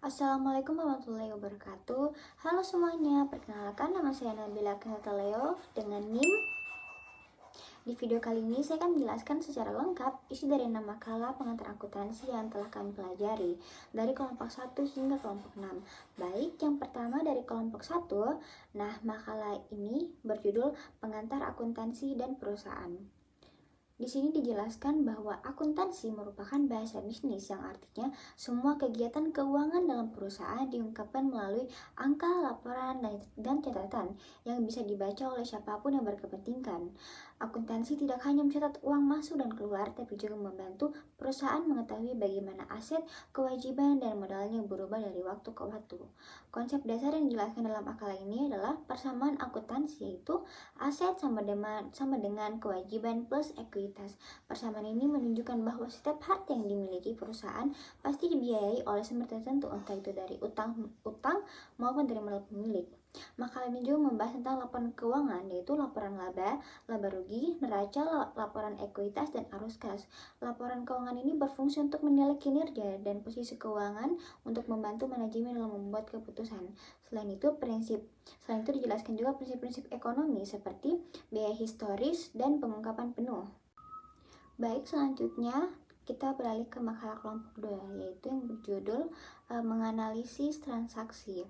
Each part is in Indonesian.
Assalamualaikum warahmatullahi wabarakatuh. Halo semuanya, perkenalkan nama saya Nabila Leo dengan NIM. Di video kali ini saya akan menjelaskan secara lengkap isi dari 6 makalah pengantar akuntansi yang telah kami pelajari dari kelompok 1 hingga kelompok 6. Baik, yang pertama dari kelompok 1. Nah, makalah ini berjudul Pengantar Akuntansi dan Perusahaan. Di sini dijelaskan bahwa akuntansi merupakan bahasa bisnis yang artinya semua kegiatan keuangan dalam perusahaan diungkapkan melalui angka, laporan, dan catatan yang bisa dibaca oleh siapapun yang berkepentingan. Akuntansi tidak hanya mencatat uang masuk dan keluar, tapi juga membantu perusahaan mengetahui bagaimana aset, kewajiban, dan modalnya berubah dari waktu ke waktu. Konsep dasar yang dijelaskan dalam makalah ini adalah persamaan akuntansi, yaitu aset sama dengan kewajiban plus ekuitas. Persamaan ini menunjukkan bahwa setiap harta yang dimiliki perusahaan pasti dibiayai oleh sumber tertentu, entah itu dari utang maupun dari modal pemilik. Makalah ini juga membahas tentang laporan keuangan, yaitu laporan laba rugi, neraca, laporan ekuitas, dan arus kas. Laporan keuangan ini berfungsi untuk menilai kinerja dan posisi keuangan untuk membantu manajemen dalam membuat keputusan. Selain itu dijelaskan juga prinsip-prinsip ekonomi seperti biaya historis dan pengungkapan penuh. Baik, selanjutnya kita beralih ke makalah kelompok 2, yaitu yang berjudul menganalisis transaksi.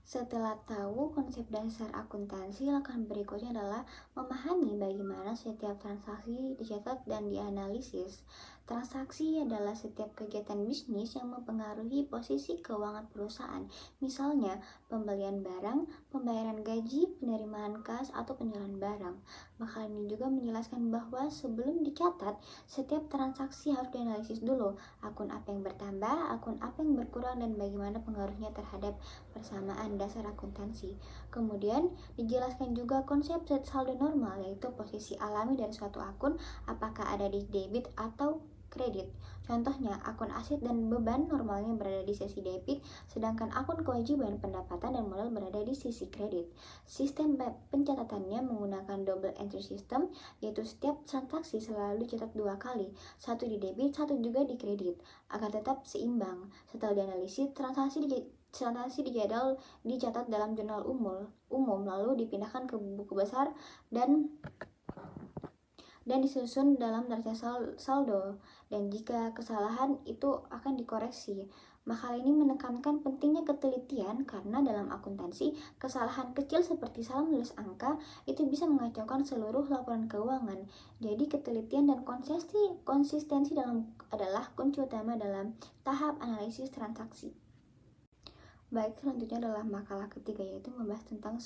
Setelah tahu konsep dasar akuntansi, langkah berikutnya adalah memahami bagaimana setiap transaksi dicatat dan dianalisis. Transaksi adalah setiap kegiatan bisnis yang mempengaruhi posisi keuangan perusahaan, misalnya pembelian barang, pembayaran gaji, penerimaan kas, atau penjualan barang. Maka ini juga menjelaskan bahwa sebelum dicatat, setiap transaksi harus dianalisis dulu, akun apa yang bertambah, akun apa yang berkurang, dan bagaimana pengaruhnya terhadap persamaan dasar akuntansi. Kemudian dijelaskan juga konsep saldo normal, yaitu posisi alami dari suatu akun, apakah ada di debit atau kredit. Contohnya, akun aset dan beban normalnya berada di sisi debit, sedangkan akun kewajiban, pendapatan, dan modal berada di sisi kredit. Sistem pencatatannya menggunakan double entry system, yaitu setiap transaksi selalu dicatat 2 kali, satu di debit, satu juga di kredit, agar tetap seimbang. Setelah dianalisis, transaksi dicatat dalam jurnal umum lalu dipindahkan ke buku besar dan disusun dalam neraca saldo, dan jika kesalahan itu akan dikoreksi. Makalah ini menekankan pentingnya ketelitian karena dalam akuntansi, kesalahan kecil seperti salah menulis angka itu bisa mengacaukan seluruh laporan keuangan. Jadi ketelitian dan konsistensi adalah kunci utama dalam tahap analisis transaksi. Baik, selanjutnya adalah makalah ketiga, yaitu membahas tentang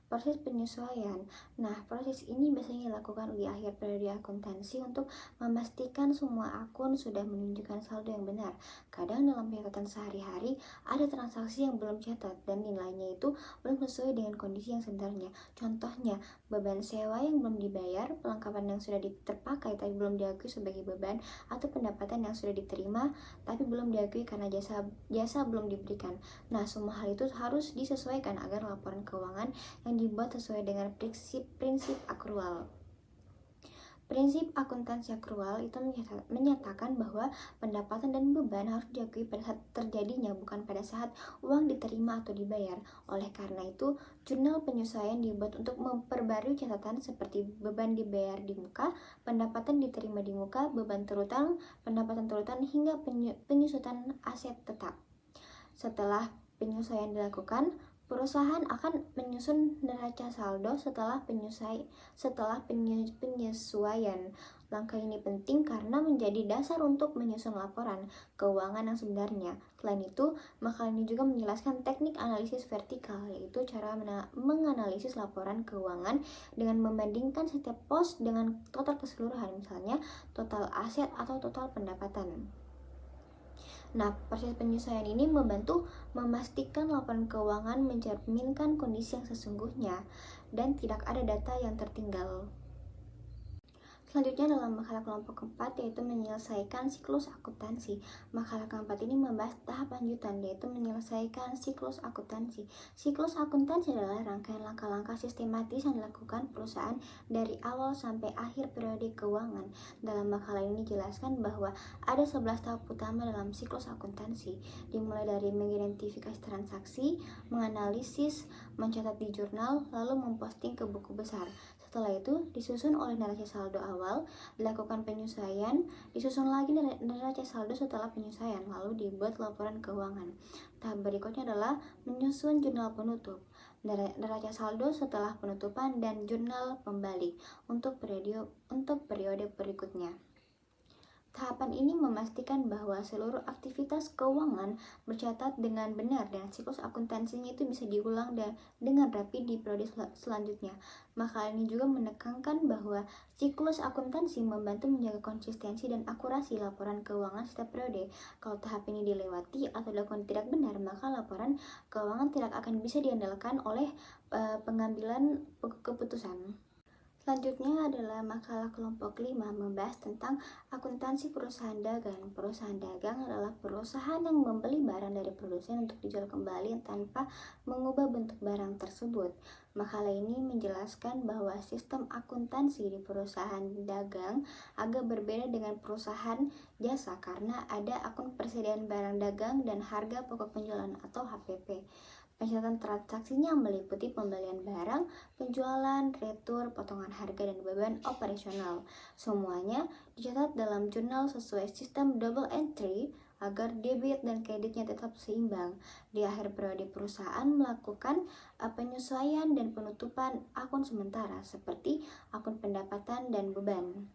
proses penyesuaian. Nah, proses ini biasanya dilakukan di akhir periode akuntansi untuk memastikan semua akun sudah menunjukkan saldo yang benar. Kadang dalam pencatatan sehari-hari ada transaksi yang belum catat dan nilainya itu belum sesuai dengan kondisi yang sebenarnya. Contohnya, beban sewa yang belum dibayar, perlengkapan yang sudah terpakai tapi belum diakui sebagai beban, atau pendapatan yang sudah diterima tapi belum diakui karena jasa belum diberikan. Nah, semua hal itu harus disesuaikan agar laporan keuangan yang dibuat sesuai dengan prinsip akrual. Prinsip akuntansi akrual itu menyatakan bahwa pendapatan dan beban harus diakui pada saat terjadinya, bukan pada saat uang diterima atau dibayar. Oleh karena itu, jurnal penyesuaian dibuat untuk memperbarui catatan seperti beban dibayar di muka, pendapatan diterima di muka, beban terutang, pendapatan terutang, hingga penyusutan aset tetap. Setelah penyesuaian dilakukan, perusahaan akan menyusun neraca saldo setelah penyesuaian. Langkah ini penting karena menjadi dasar untuk menyusun laporan keuangan yang sebenarnya. Selain itu, makalah ini juga menjelaskan teknik analisis vertikal, yaitu cara menganalisis laporan keuangan dengan membandingkan setiap pos dengan total keseluruhan, misalnya total aset atau total pendapatan. Nah, proses penyesuaian ini membantu memastikan laporan keuangan mencerminkan kondisi yang sesungguhnya dan tidak ada data yang tertinggal. Selanjutnya dalam makalah kelompok keempat yaitu menyelesaikan siklus akuntansi. Makalah keempat ini membahas tahap lanjutan yaitu menyelesaikan siklus akuntansi. Siklus akuntansi adalah rangkaian langkah-langkah sistematis yang dilakukan perusahaan dari awal sampai akhir periode keuangan. Dalam makalah ini dijelaskan bahwa ada 11 tahap utama dalam siklus akuntansi, dimulai dari mengidentifikasi transaksi, menganalisis, mencatat di jurnal, lalu memposting ke buku besar. Setelah itu disusun oleh neraca saldo awal, dilakukan penyesuaian, disusun lagi neraca saldo setelah penyesuaian, lalu dibuat laporan keuangan. Tahap berikutnya adalah menyusun jurnal penutup, neraca saldo setelah penutupan, dan jurnal pembalik untuk periode berikutnya. Tahapan ini memastikan bahwa seluruh aktivitas keuangan bercatat dengan benar dan siklus akuntansinya itu bisa diulang dengan rapi di periode selanjutnya. Maka ini juga menekankan bahwa siklus akuntansi membantu menjaga konsistensi dan akurasi laporan keuangan setiap periode. Kalau tahap ini dilewati atau dilakukan tidak benar, maka laporan keuangan tidak akan bisa diandalkan oleh pengambilan keputusan. Selanjutnya adalah makalah kelompok 5 membahas tentang akuntansi perusahaan dagang. Perusahaan dagang adalah perusahaan yang membeli barang dari produsen untuk dijual kembali tanpa mengubah bentuk barang tersebut. Makalah ini menjelaskan bahwa sistem akuntansi di perusahaan dagang agak berbeda dengan perusahaan jasa karena ada akun persediaan barang dagang dan harga pokok penjualan atau HPP. Pencatatan transaksinya meliputi pembelian barang, penjualan, retur, potongan harga, dan beban operasional. Semuanya dicatat dalam jurnal sesuai sistem double entry agar debit dan kreditnya tetap seimbang. Di akhir periode perusahaan melakukan penyesuaian dan penutupan akun sementara seperti akun pendapatan dan beban.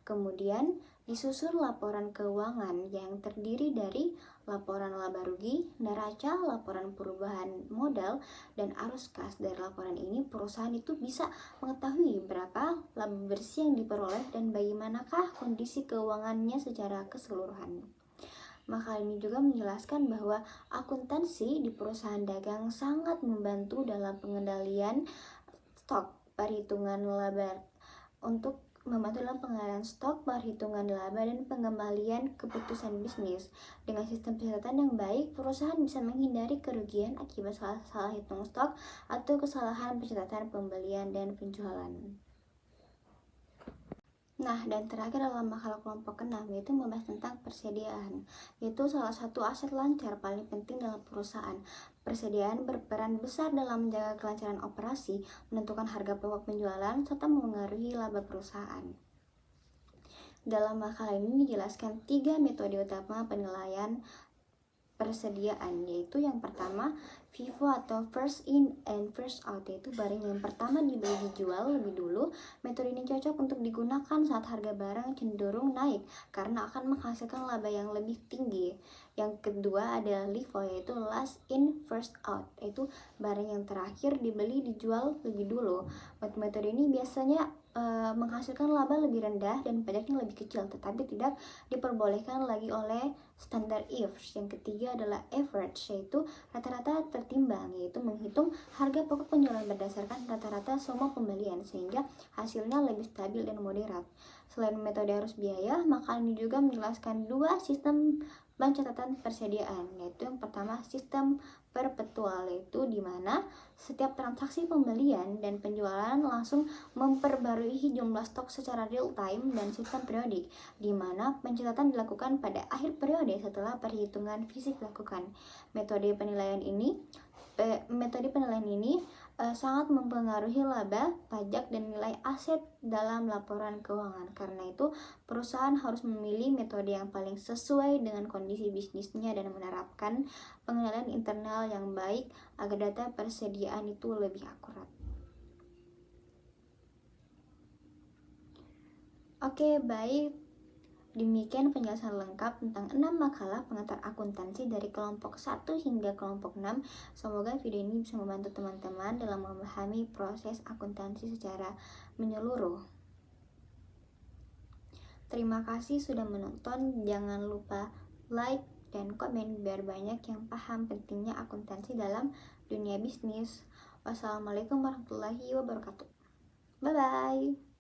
Kemudian disusun laporan keuangan yang terdiri dari laporan laba rugi, neraca, laporan perubahan modal, dan arus kas. Dari laporan ini perusahaan itu bisa mengetahui berapa laba bersih yang diperoleh dan bagaimanakah kondisi keuangannya secara keseluruhan. Maka ini juga menjelaskan bahwa akuntansi di perusahaan dagang sangat membantu dalam pengendalian stok, perhitungan laba untuk membantu dalam pengelolaan stok, perhitungan laba, dan pengembalian keputusan bisnis. Dengan sistem pencatatan yang baik, perusahaan bisa menghindari kerugian akibat salah hitung stok atau kesalahan pencatatan pembelian dan penjualan. Nah, dan terakhir dalam makalah kelompok ke-6 yaitu membahas tentang persediaan, yaitu salah satu aset lancar paling penting dalam perusahaan. Persediaan berperan besar dalam menjaga kelancaran operasi, menentukan harga pokok penjualan, serta memengaruhi laba perusahaan. Dalam makalah ini dijelaskan 3 metode utama penilaian persediaan, yaitu yang pertama FIFO atau first in and first out, yaitu barang yang pertama dibeli dijual lebih dulu. Metode ini cocok untuk digunakan saat harga barang cenderung naik karena akan menghasilkan laba yang lebih tinggi. Yang kedua adalah LIFO, yaitu last in first out, yaitu barang yang terakhir dibeli dijual lebih dulu. Metode ini biasanya menghasilkan laba lebih rendah dan pajaknya lebih kecil, tetapi tidak diperbolehkan lagi oleh standar IFRS. Yang ketiga adalah average, yaitu rata-rata tertimbang, yaitu menghitung harga pokok penjualan berdasarkan rata-rata semua pembelian sehingga hasilnya lebih stabil dan moderat. Selain metode arus biaya, maka ini juga menjelaskan 2 sistem pencatatan persediaan, yaitu yang pertama sistem perpetual, yaitu di mana setiap transaksi pembelian dan penjualan langsung memperbarui jumlah stok secara real time, dan sistem periodik, di mana pencatatan dilakukan pada akhir periode setelah perhitungan fisik dilakukan. Metode penilaian ini sangat mempengaruhi laba, pajak, dan nilai aset dalam laporan keuangan. Karena itu, perusahaan harus memilih metode yang paling sesuai dengan kondisi bisnisnya dan menerapkan pengenalan internal yang baik agar data persediaan itu lebih akurat. Oke, baik. Demikian penjelasan lengkap tentang 6 makalah pengantar akuntansi dari kelompok 1 hingga kelompok 6. Semoga video ini bisa membantu teman-teman dalam memahami proses akuntansi secara menyeluruh. Terima kasih sudah menonton. Jangan lupa like dan komen biar banyak yang paham pentingnya akuntansi dalam dunia bisnis. Wassalamualaikum warahmatullahi wabarakatuh. Bye-bye.